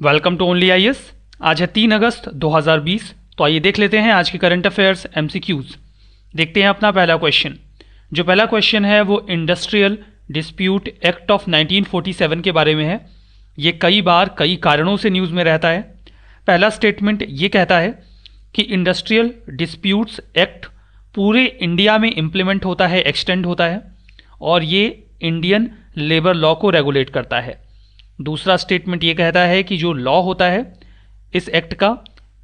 Welcome to only IAS. आज है 3 अगस्त 2020। तो आइए देख लेते हैं आज के करंट अफेयर्स एमसीक्यूज। देखते हैं अपना पहला क्वेश्चन। जो पहला क्वेश्चन है वो इंडस्ट्रियल डिस्प्यूट एक्ट ऑफ 1947 के बारे में है। ये कई बार कई कारणों से न्यूज़ में रहता है। पहला स्टेटमेंट ये कहता है कि इंडस्ट्रियल डिस्प्यूट्स एक्ट पूरे इंडिया में इम्प्लीमेंट होता है, एक्सटेंड होता है और ये इंडियन लेबर लॉ को रेगुलेट करता है। दूसरा स्टेटमेंट ये कहता है कि जो लॉ होता है इस एक्ट का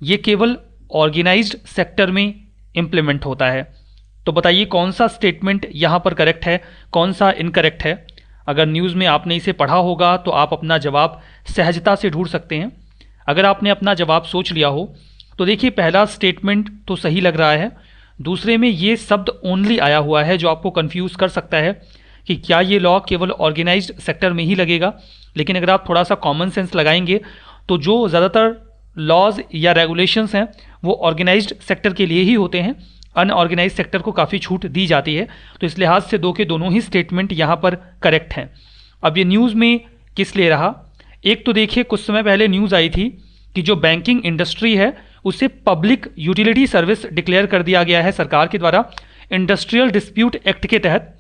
ये केवल ऑर्गेनाइज्ड सेक्टर में इम्प्लीमेंट होता है। तो बताइए कौन सा स्टेटमेंट यहाँ पर करेक्ट है, कौन सा इनकरेक्ट है। अगर न्यूज़ में आपने इसे पढ़ा होगा तो आप अपना जवाब सहजता से ढूंढ सकते हैं। अगर आपने अपना जवाब सोच लिया हो तो देखिए पहला स्टेटमेंट तो सही लग रहा है, दूसरे में ये शब्द ओनली आया हुआ है जो आपको कंफ्यूज कर सकता है कि क्या ये लॉ केवल ऑर्गेनाइज्ड सेक्टर में ही लगेगा। लेकिन अगर आप थोड़ा सा कॉमन सेंस लगाएंगे तो जो ज़्यादातर लॉज या रेगुलेशंस हैं वो ऑर्गेनाइज्ड सेक्टर के लिए ही होते हैं, अनऑर्गेनाइज सेक्टर को काफ़ी छूट दी जाती है। तो इस लिहाज से दो के दोनों ही स्टेटमेंट यहाँ पर करेक्ट हैं। अब ये न्यूज़ में किस लिए रहा, एक तो देखिए कुछ समय पहले न्यूज़ आई थी कि जो बैंकिंग इंडस्ट्री है उसे पब्लिक यूटिलिटी सर्विस डिक्लेयर कर दिया गया है सरकार के द्वारा इंडस्ट्रियल डिस्प्यूट एक्ट के तहत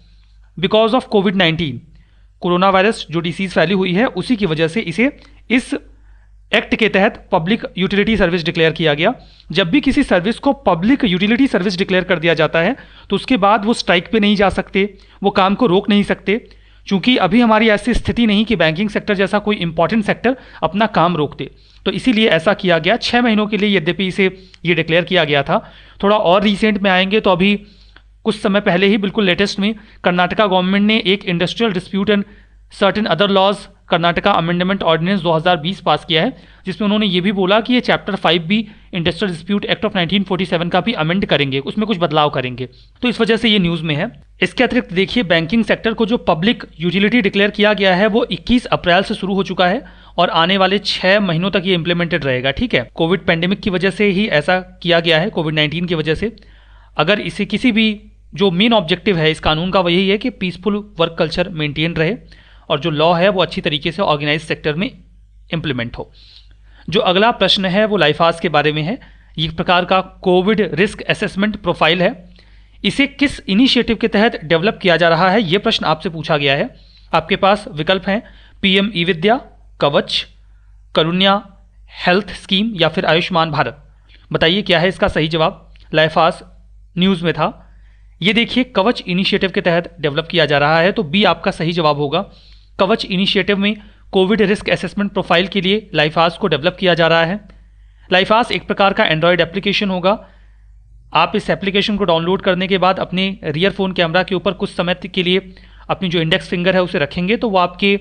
because of covid. Corona virus जो डिसीज़ फैली हुई है उसी की वजह से इसे इस एक्ट के तहत पब्लिक यूटिलिटी सर्विस डिक्लेयर किया गया। जब भी किसी सर्विस को पब्लिक यूटिलिटी सर्विस डिक्लेयर कर दिया जाता है तो उसके बाद वो स्ट्राइक पे नहीं जा सकते, वो काम को रोक नहीं सकते, क्योंकि अभी हमारी ऐसी स्थिति नहीं कि बैंकिंग सेक्टर जैसा कोई इंपॉर्टेंट सेक्टर अपना काम रोक दे। तो इसीलिए ऐसा किया गया 6 महीनों के लिए, यद्यपि इसे ये डिक्लेयर किया गया था। थोड़ा और रिसेंट में आएंगे तो अभी कुछ समय पहले ही बिल्कुल लेटेस्ट में कर्नाटका गवर्नमेंट ने एक industrial dispute and certain other laws Karnataka amendment ordinance 2020 pass किया है, जिसमें उन्होंने ये भी बोला कि ये चैप्टर 5 भी इंडस्ट्रियल डिस्प्यूट एक्ट ऑफ 1947 का भी अमेंड करेंगे, उसमें कुछ बदलाव करेंगे। तो इस वजह से ये न्यूज़ में है। इसके अतिरिक्त देखिए बैंकिंग सेक्टर को जो पब्लिक यूटिलिटी डिक्लेयर किया गया है वो 21 अप्रैल से शुरू हो चुका है और आने वाले 6 महीनों तक ये इंप्लीमेंटेड रहेगा। ठीक है, कोविड पैंडेमिक की वजह से ही ऐसा किया गया है, कोविड-19 की वजह से। अगर इसे किसी भी जो मेन ऑब्जेक्टिव है इस कानून का वो यही है कि पीसफुल वर्क कल्चर मेंटेन रहे और जो लॉ है वो अच्छी तरीके से ऑर्गेनाइज सेक्टर में इम्प्लीमेंट हो। जो अगला प्रश्न है वो लाइफास के बारे में है। ये एक प्रकार का कोविड रिस्क असेसमेंट प्रोफाइल है। इसे किस इनिशिएटिव के तहत डेवलप किया जा रहा है ये प्रश्न आपसे पूछा गया है। आपके पास विकल्प हैं पीएम ई विद्या, कवच, करुण्या हेल्थ स्कीम या फिर आयुष्मान भारत। बताइए क्या है इसका सही जवाब। लाइफास न्यूज़ में था। ये देखिए कवच इनिशिएटिव के तहत डेवलप किया जा रहा है, तो बी आपका सही जवाब होगा। कवच इनिशिएटिव में कोविड रिस्क असेसमेंट प्रोफाइल के लिए लाइफास को डेवलप किया जा रहा है। लाइफास एक प्रकार का एंड्रॉयड एप्लीकेशन होगा। आप इस एप्लीकेशन को डाउनलोड करने के बाद अपने रियर फोन कैमरा के ऊपर कुछ समय के लिए अपनी जो इंडेक्स फिंगर है उसे रखेंगे तो वो आपके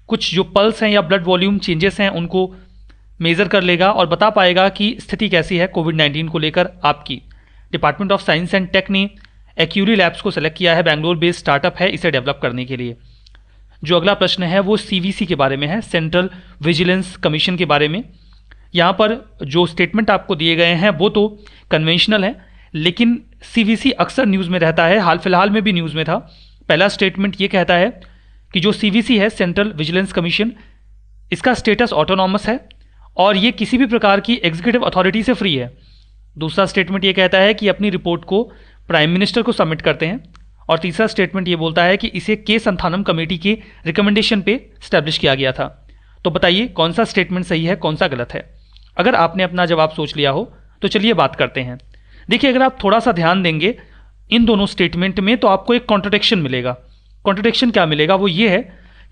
कुछ जो पल्स हैं या ब्लड वॉल्यूम चेंजेस हैं उनको मेज़र कर लेगा और बता पाएगा कि स्थिति कैसी है कोविड-19 को लेकर आपकी। Department of science and tech ने एक्यूरी लैब्स को सेलेक्ट किया है, बैंगलोर बेस्ड स्टार्टअप है, इसे डेवलप करने के लिए। जो अगला प्रश्न है वो सीवीसी के बारे में है, सेंट्रल विजिलेंस कमीशन के बारे में। यहाँ पर जो स्टेटमेंट आपको दिए गए हैं वो तो कन्वेंशनल है, लेकिन सीवीसी अक्सर न्यूज़ में रहता है, हाल फिलहाल में भी न्यूज़ में था। पहला स्टेटमेंट ये कहता है कि जो सीवीसी है सेंट्रल विजिलेंस कमीशन, इसका स्टेटस ऑटोनॉमस है और ये किसी भी प्रकार की एग्जीक्यूटिव अथॉरिटी से फ्री है। दूसरा स्टेटमेंट ये कहता है कि अपनी रिपोर्ट को प्राइम मिनिस्टर को सबमिट करते हैं और तीसरा स्टेटमेंट ये बोलता है कि इसे के संथानम कमेटी के रिकमेंडेशन पे स्टैब्लिश किया गया था। तो बताइए कौन सा स्टेटमेंट सही है, कौन सा गलत है। अगर आपने अपना जवाब सोच लिया हो तो चलिए बात करते हैं। देखिए अगर आप थोड़ा सा ध्यान देंगे इन दोनों स्टेटमेंट में तो आपको एक कॉन्ट्रडिक्शन मिलेगा। कॉन्ट्रडिक्शन क्या मिलेगा वो ये है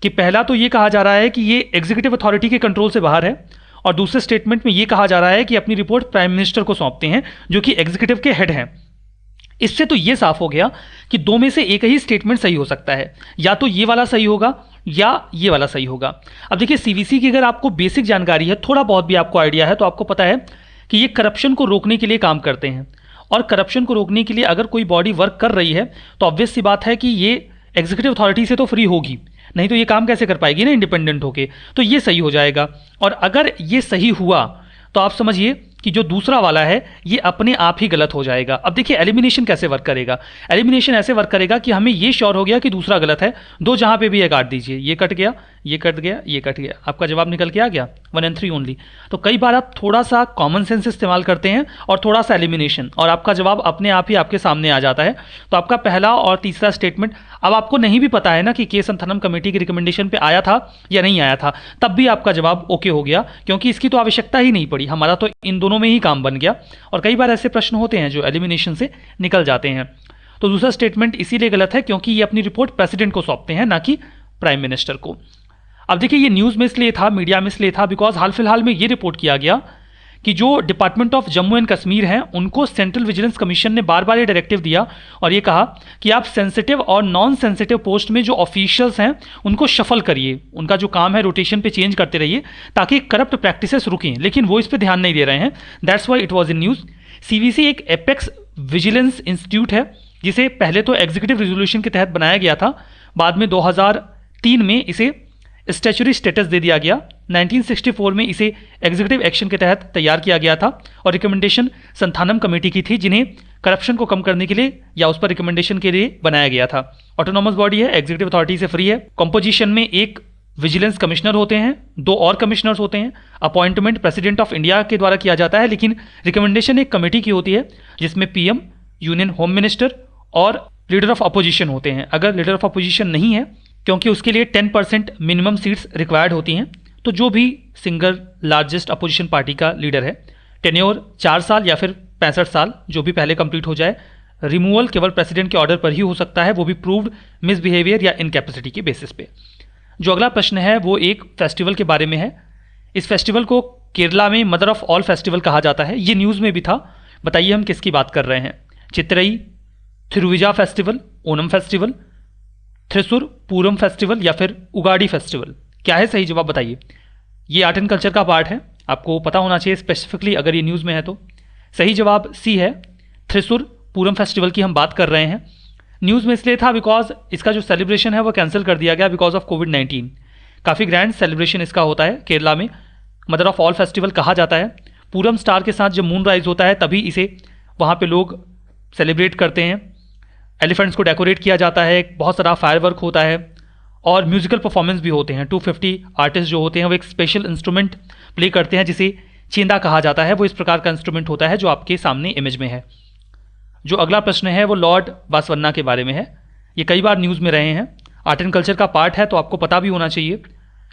कि पहला तो ये कहा जा रहा है कि ये एग्जीक्यूटिव अथॉरिटी के कंट्रोल से बाहर है और दूसरे स्टेटमेंट में ये कहा जा रहा है कि अपनी रिपोर्ट प्राइम मिनिस्टर को सौंपते हैं जो कि एग्जीक्यूटिव के हेड हैं। इससे तो ये साफ हो गया कि दो में से एक ही स्टेटमेंट सही हो सकता है, या तो ये वाला सही होगा या ये वाला सही होगा। अब देखिए सीवीसी की अगर आपको बेसिक जानकारी है, थोड़ा बहुत भी आपको आइडिया है, तो आपको पता है कि ये करप्शन को रोकने के लिए काम करते हैं और करप्शन को रोकने के लिए अगर कोई बॉडी वर्क कर रही है तो ऑब्वियस सी बात है कि ये एग्जीक्यूटिव अथॉरिटी से तो फ्री होगी, नहीं तो ये काम कैसे कर पाएगी ना इंडिपेंडेंट होके। तो ये सही हो जाएगा। और अगर ये सही हुआ तो आप समझिए कि जो दूसरा वाला है ये अपने आप ही गलत हो जाएगा। अब देखिए एलिमिनेशन कैसे वर्क करेगा। एलिमिनेशन ऐसे वर्क करेगा कि हमें ये श्योर हो गया कि दूसरा गलत है, दो जहाँ पे भी ये काट दीजिए, ये कट गया, ये कट गया, ये कट गया, आपका जवाब निकल के आ गया 1 and 3 ओनली। तो कई बार आप थोड़ा सा कॉमन सेंस इस्तेमाल करते हैं और थोड़ा सा एलिमिनेशन, और आपका जवाब अपने आप ही आपके सामने आ जाता है। तो आपका पहला और तीसरा स्टेटमेंट, अब आपको नहीं भी पता है ना कि के संथनम कमेटी की रिकमेंडेशन पे आया था या नहीं आया था, तब भी आपका जवाब ओके हो गया, क्योंकि इसकी तो आवश्यकता ही नहीं पड़ी, हमारा तो इन दोनों में ही काम बन गया। और कई बार ऐसे प्रश्न होते हैं जो एलिमिनेशन से निकल जाते हैं। तो दूसरा स्टेटमेंट इसीलिए गलत है क्योंकि ये अपनी रिपोर्ट प्रेसिडेंट को सौंपते हैं, ना कि प्राइम मिनिस्टर को। अब देखिए, ये न्यूज़ में इसलिए था, मीडिया में इसलिए था, बिकॉज हाल फिलहाल में ये रिपोर्ट किया गया कि जो department of Jammu and Kashmir हैं, उनको सेंट्रल विजिलेंस कमीशन ने बार बार ये डायरेक्टिव दिया और ये कहा कि आप सेंसिटिव और नॉन सेंसिटिव पोस्ट में जो ऑफिशियल्स हैं उनको शफल करिए, उनका जो काम है रोटेशन पे चेंज करते रहिए ताकि करप्ट प्रैक्टिसेस रुकें। लेकिन वो इस पर ध्यान नहीं दे रहे हैं, that's why it was in news. CVC एक एपेक्स विजिलेंस इंस्टीट्यूट है जिसे पहले तो एग्जीक्यूटिव रेजोल्यूशन के तहत बनाया गया था, बाद में 2003 में इसे स्टैच्यूटरी स्टेटस दे दिया गया, 1964 में इसे एग्जीक्यूटिव एक्शन के तहत तैयार किया गया था और रिकमेंडेशन संथानम कमेटी की थी, जिन्हें करप्शन को कम करने के लिए या उस पर रिकमेंडेशन के लिए बनाया गया था। ऑटोनॉमस बॉडी है, एग्जीक्यूटिव अथॉरिटी से फ्री है। कंपोजिशन में एक विजिलेंस कमिश्नर होते हैं, 2 और कमिश्नर्स होते हैं। अपॉइंटमेंट प्रेसिडेंट ऑफ इंडिया के द्वारा किया जाता है, लेकिन रिकमेंडेशन एक कमेटी की होती है जिसमें पीएम, यूनियन होम मिनिस्टर और लीडर ऑफ अपोजिशन होते हैं। अगर लीडर ऑफ अपोजिशन नहीं है, क्योंकि उसके लिए 10% मिनिमम सीट्स रिक्वायर्ड होती हैं, तो जो भी सिंगल लार्जेस्ट अपोजिशन पार्टी का लीडर है, टेन्योर 4 साल या फिर 65 साल, जो भी पहले कंप्लीट हो जाए। रिमूवल केवल प्रेसिडेंट के ऑर्डर पर ही हो सकता है, वो भी प्रूव्ड मिसबिहेवियर या इनकैपेसिटी के बेसिस पे। जो अगला प्रश्न है वो एक फेस्टिवल के बारे में है। इस फेस्टिवल को केरला में मदर ऑफ ऑल फेस्टिवल कहा जाता है, ये न्यूज़ में भी था। बताइए हम किसकी बात कर रहे हैं? चित्रई, थिरुविजा फेस्टिवल, ओनम फेस्टिवल, थ्रिसुर पूरम फेस्टिवल या फिर उगाड़ी फेस्टिवल? क्या है सही जवाब बताइए। ये आर्ट एंड कल्चर का पार्ट है, आपको पता होना चाहिए स्पेसिफिकली अगर ये न्यूज़ में है तो। सही जवाब सी है, थ्रिसुर पूरम फेस्टिवल की हम बात कर रहे हैं। न्यूज़ में इसलिए था बिकॉज इसका जो सेलिब्रेशन है वो कैंसिल कर दिया गया बिकॉज ऑफ कोविड-19। काफ़ी ग्रैंड सेलिब्रेशन इसका होता है केरला में, मदर ऑफ ऑल फेस्टिवल कहा जाता है। पूरम स्टार के साथ जब मून राइज होता है तभी इसे वहाँ पे लोग सेलिब्रेट करते हैं। एलिफेंट्स को डेकोरेट किया जाता है, बहुत सारा फायरवर्क होता है और म्यूजिकल परफॉर्मेंस भी होते हैं। 250 आर्टिस्ट जो होते हैं वो एक स्पेशल इंस्ट्रूमेंट प्ले करते हैं जिसे चेंदा कहा जाता है। वो इस प्रकार का इंस्ट्रूमेंट होता है जो आपके सामने इमेज में है। जो अगला प्रश्न है वो लॉर्ड बासवन्ना के बारे में है। ये कई बार न्यूज़ में रहे हैं, आर्ट एंड कल्चर का पार्ट है तो आपको पता भी होना चाहिए।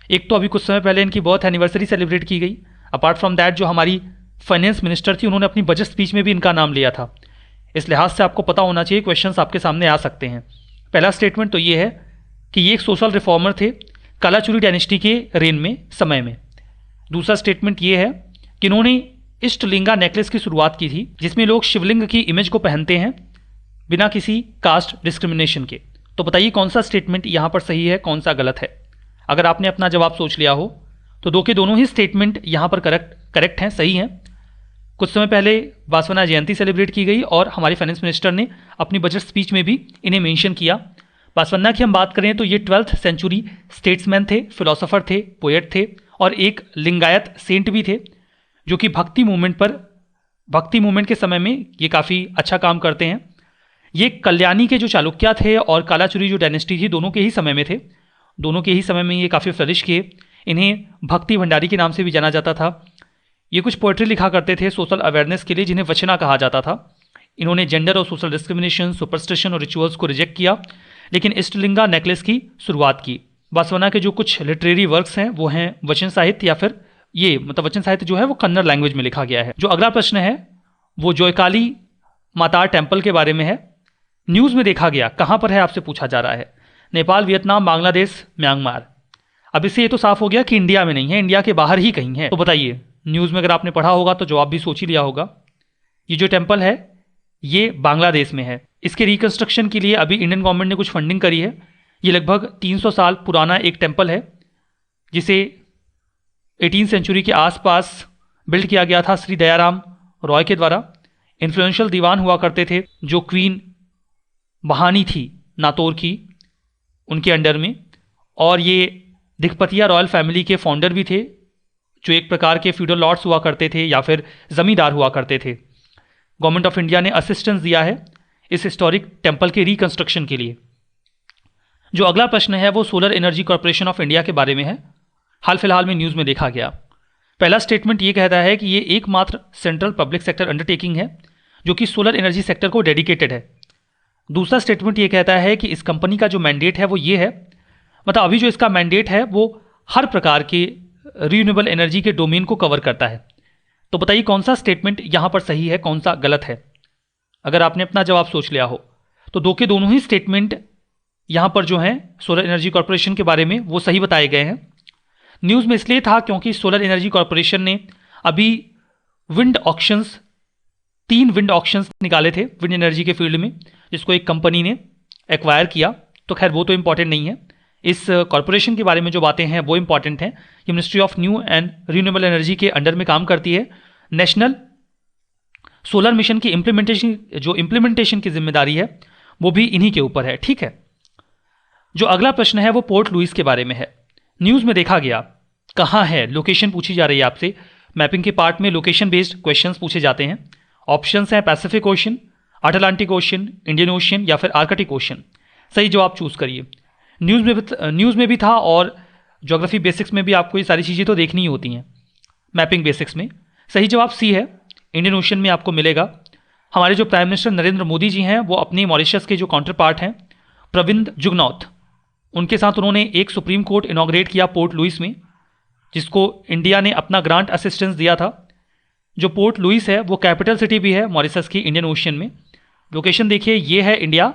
एक तो अभी कुछ समय पहले इनकी बर्थ एनिवर्सरी सेलिब्रेट की गई। अपार्ट फ्रॉम दैट जो हमारी फाइनेंस मिनिस्टर थी उन्होंने अपनी बजट स्पीच में भी इनका नाम लिया था। इस लिहाज से आपको पता होना चाहिए, क्वेश्चंस आपके सामने आ सकते हैं। पहला स्टेटमेंट तो ये है कि ये एक सोशल रिफॉर्मर थे कालाचुरी डायनेस्टी के रेन में समय में। दूसरा स्टेटमेंट ये है कि इन्होंने इष्टलिंगा नेकलेस की शुरुआत की थी जिसमें लोग शिवलिंग की इमेज को पहनते हैं बिना किसी कास्ट डिस्क्रिमिनेशन के। तो बताइए कौन सा स्टेटमेंट यहाँ पर सही है, कौन सा गलत है। अगर आपने अपना जवाब सोच लिया हो तो दो के दोनों ही स्टेटमेंट यहाँ पर करेक्ट हैं, सही हैं। कुछ समय पहले बासवन्ना जयंती सेलिब्रेट की गई और हमारे फाइनेंस मिनिस्टर ने अपनी बजट स्पीच में भी इन्हें मेंशन किया। बासवन्ना की हम बात करें तो ये 12th सेंचुरी स्टेट्समैन थे, फिलोसोफर थे, पोएट थे और एक लिंगायत सेंट भी थे जो कि भक्ति मूवमेंट के समय में ये काफ़ी अच्छा काम करते हैं। ये कल्याणी के जो चालुक्य थे और कालाचुरी जो डायनेस्टी थी दोनों के ही समय में थे, दोनों के ही समय में ये काफ़ी फ्लरिश किए। इन्हें भक्ति भंडारी के नाम से भी जाना जाता था। ये कुछ पोएट्री लिखा करते थे सोशल अवेयरनेस के लिए जिन्हें वचना कहा जाता था। इन्होंने जेंडर और सोशल डिस्क्रिमिनेशन, सुपरस्टिशन और रिचुअल्स को रिजेक्ट किया लेकिन इष्टलिंगा नेकलेस की शुरुआत की। बासवन्ना के जो कुछ लिटरेरी वर्क्स हैं वो हैं वचन साहित्य, या फिर ये मतलब वचन साहित्य जो है वो कन्नड़ लैंग्वेज में लिखा गया है। जो अगला प्रश्न है वो जोयकाली मातार टेम्पल के बारे में है। न्यूज़ में देखा गया, कहाँ पर है आपसे पूछा जा रहा है। Nepal, Vietnam, Bangladesh, Myanmar. अब इससे ये तो साफ हो गया कि इंडिया में नहीं है, इंडिया के बाहर ही कहीं है। तो बताइए, न्यूज़ में अगर आपने पढ़ा होगा तो जवाब भी सोच ही लिया होगा। ये जो टेम्पल है ये बांग्लादेश में है। इसके रिकंस्ट्रक्शन के लिए अभी इंडियन गवर्नमेंट ने कुछ फंडिंग करी है। ये लगभग 300 साल पुराना एक टेम्पल है जिसे 18th सेंचुरी के आसपास बिल्ड किया गया था श्री दयाराम रॉय के द्वारा। इन्फ्लुएंशियल दीवान हुआ करते थे जो क्वीन बहानी थी नातौर की, उनके अंडर में। और ये दिखपतिया रॉयल फैमिली के फाउंडर भी थे जो एक प्रकार के फ्यूडल लॉर्ड्स हुआ करते थे या फिर ज़मींदार हुआ करते थे। गवर्नमेंट ऑफ इंडिया ने असिस्टेंस दिया है इस हिस्टोरिक टेम्पल के रिकंस्ट्रक्शन के लिए। जो अगला प्रश्न है वो solar energy corporation of India के बारे में है। हाल फिलहाल में न्यूज़ में देखा गया। पहला स्टेटमेंट ये कहता है कि ये एकमात्र सेंट्रल पब्लिक सेक्टर अंडरटेकिंग है जो कि सोलर एनर्जी सेक्टर को डेडिकेटेड है। दूसरा स्टेटमेंट ये कहता है कि इस कंपनी का जो मैंडेट है वो ये है, मतलब अभी जो इसका मैंडेट है वो हर प्रकार के रिन्यूएबल एनर्जी के डोमेन को कवर करता है। तो बताइए कौन सा स्टेटमेंट यहाँ पर सही है, कौन सा गलत है। अगर आपने अपना जवाब सोच लिया हो तो दो के दोनों ही स्टेटमेंट यहाँ पर जो हैं सोलर एनर्जी कॉर्पोरेशन के बारे में वो सही बताए गए हैं। न्यूज़ में इसलिए था क्योंकि सोलर एनर्जी कॉर्पोरेशन ने अभी विंड ऑक्शंस 3 विंड ऑक्शंस निकाले थे विंड एनर्जी के फील्ड में, जिसको एक कंपनी ने एक्वायर किया। तो खैर वो तो इंपॉर्टेंट नहीं है, इस कॉर्पोरेशन के बारे में जो बातें हैं वो इंपॉर्टेंट हैं। ये ministry of new and renewable energy के अंडर में काम करती है। नेशनल सोलर मिशन की इम्प्लीमेंटेशन की जिम्मेदारी है वो भी इन्हीं के ऊपर है। ठीक है, जो अगला प्रश्न है वो पोर्ट लुइस के बारे में है। न्यूज़ में देखा गया कहाँ है, लोकेशन पूछी जा रही है आपसे। मैपिंग के पार्ट में लोकेशन बेस्ड क्वेश्चंस पूछे जाते हैं। ऑप्शंस हैं Pacific ocean, Atlantic ocean, Indian ocean या फिर आर्कटिक ओशन। सही जवाब चूज करिए। न्यूज़ में भी था और ज्योग्राफी बेसिक्स में भी आपको ये सारी चीज़ें तो देखनी ही होती हैं मैपिंग बेसिक्स में। सही जवाब सी है, इंडियन ओशन में आपको मिलेगा। हमारे जो प्राइम मिनिस्टर नरेंद्र मोदी जी हैं वो अपने मॉरिशस के जो काउंटर पार्ट हैं प्रविंद जुगनौथ, उनके साथ उन्होंने एक सुप्रीम कोर्ट इनॉग्रेट किया पोर्ट लुइस में, जिसको इंडिया ने अपना ग्रांट असिस्टेंस दिया था। जो पोर्ट लुइस है वो कैपिटल सिटी भी है मॉरिशस की इंडियन ओशन में। लोकेशन देखिए ये है इंडिया,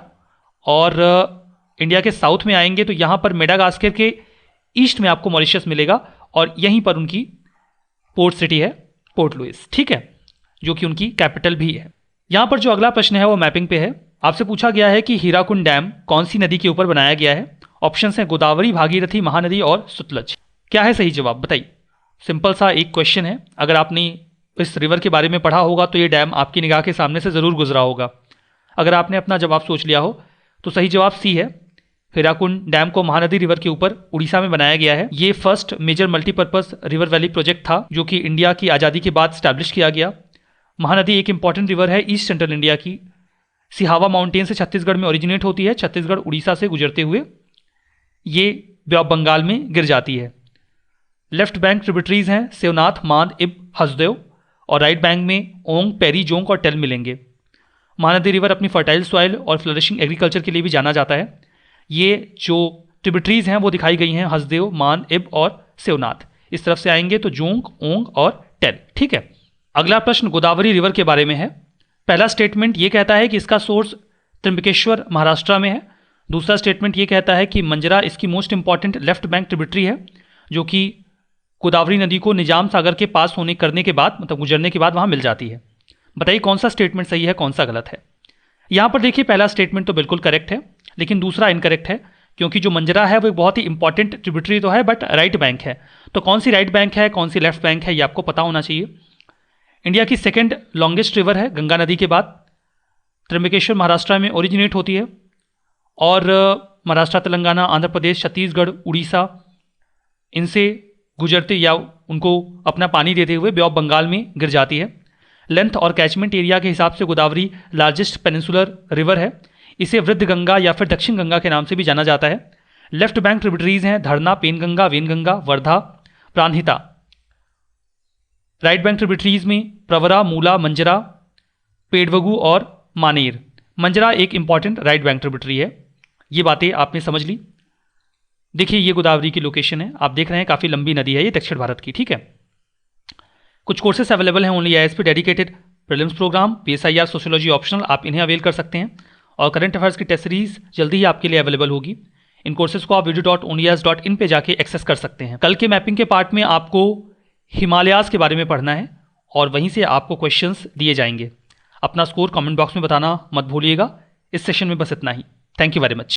और इंडिया के साउथ में आएंगे तो यहाँ पर मेडागास्कर के ईस्ट में आपको मॉरिशस मिलेगा और यहीं पर उनकी पोर्ट सिटी है पोर्ट लुइस। ठीक है, जो कि उनकी कैपिटल भी है। यहाँ पर जो अगला प्रश्न है वो मैपिंग पे है। आपसे पूछा गया है कि हीराकुंड डैम कौन सी नदी के ऊपर बनाया गया है। ऑप्शंस हैं गोदावरी, भागीरथी, महानदी और सतलज। क्या है सही जवाब बताइए। सिंपल सा एक क्वेश्चन है, अगर आपने इस रिवर के बारे में पढ़ा होगा तो ये डैम आपकी निगाह के सामने से ज़रूर गुजरा होगा। अगर आपने अपना जवाब सोच लिया हो तो सही जवाब सी है। हीराकुंड डैम को महानदी रिवर के ऊपर उड़ीसा में बनाया गया है। ये first major multipurpose river valley project था जो कि इंडिया की आज़ादी के बाद स्टैब्लिश किया गया। महानदी एक इंपॉर्टेंट रिवर है ईस्ट सेंट्रल इंडिया की। सिहावा माउंटेन से छत्तीसगढ़ में ओरिजिनेट होती है, छत्तीसगढ़ उड़ीसा से गुजरते हुए ये बे ऑफ बंगाल में गिर जाती है। लेफ्ट बैंक ट्रिब्यूटरीज हैं शिवनाथ, मांद, इब, हसदेव, और राइट बैंक में ओंग, पेरी, जोंक और टेल मिलेंगे। महानदी रिवर अपनी फर्टाइल सॉइल और फ्लरिशिंग एग्रीकल्चर के लिए भी जाना जाता है। ये जो ट्रिब्यूटरीज हैं वो दिखाई गई हैं हसदेव, मान, इब और शिवनाथ। इस तरफ से आएंगे तो जोंक, ओंग और टेल। ठीक है, अगला प्रश्न गोदावरी रिवर के बारे में है। पहला स्टेटमेंट ये कहता है कि इसका सोर्स त्र्यंबकेश्वर महाराष्ट्र में है। दूसरा स्टेटमेंट ये कहता है कि मंजरा इसकी most important left bank tributary है जो कि गोदावरी नदी को निजाम सागर के पास करने के बाद, मतलब गुजरने के बाद वहाँ मिल जाती है। बताइए कौन सा स्टेटमेंट सही है, कौन सा गलत है। यहाँ पर देखिए पहला स्टेटमेंट तो बिल्कुल करेक्ट है, लेकिन दूसरा इनकरेक्ट है, क्योंकि जो मंजरा है वो एक बहुत ही इंपॉर्टेंट ट्रिब्यूटरी तो है बट राइट बैंक है। तो कौन सी राइट बैंक है, कौन सी लेफ्ट बैंक है, ये आपको पता होना चाहिए। इंडिया की सेकेंड लॉन्गेस्ट रिवर है गंगा नदी के बाद। त्र्यंबकेश्वर महाराष्ट्र में ओरिजिनेट होती है और महाराष्ट्र, तेलंगाना, आंध्र प्रदेश, छत्तीसगढ़, उड़ीसा इनसे गुजरते या उनको अपना पानी देते हुए बे ऑफ बंगाल में गिर जाती है। लेंथ और कैचमेंट एरिया के हिसाब से गोदावरी लार्जेस्ट पेनिनसुलर रिवर है। इसे वृद्ध गंगा या फिर दक्षिण गंगा के नाम से भी जाना जाता है। लेफ्ट बैंक ट्रिब्यूटरीज हैं धरना, Penganga, Wainganga, Wardha, Pranhita. Right bank tributaries में प्रवरा, मूला, मंजरा, पेडवगु और मानेर। मंजरा एक इंपॉर्टेंट राइट बैंक ट्रिब्यूटरी है। ये बातें आपने समझ ली। देखिए ये गोदावरी की लोकेशन है, आप देख रहे हैं काफ़ी लंबी नदी है ये दक्षिण भारत की। ठीक है, कुछ कोर्सेस अवेलेबल हैं ओनली आईएएस पे dedicated prelims program, PSIR, sociology optional, आप इन्हें अवेल कर सकते हैं। और करंट अफेयर्स की टेस्ट सीरीज जल्दी ही आपके लिए अवेलेबल होगी। इन कोर्सेज को आप video.onias.in पे जाके एक्सेस कर सकते हैं। कल के मैपिंग के पार्ट में आपको हिमालयाज के बारे में पढ़ना है और वहीं से आपको क्वेश्चंस दिए जाएंगे। अपना स्कोर कमेंट बॉक्स में बताना मत भूलिएगा। इस सेशन में बस इतना ही। Thank you very much.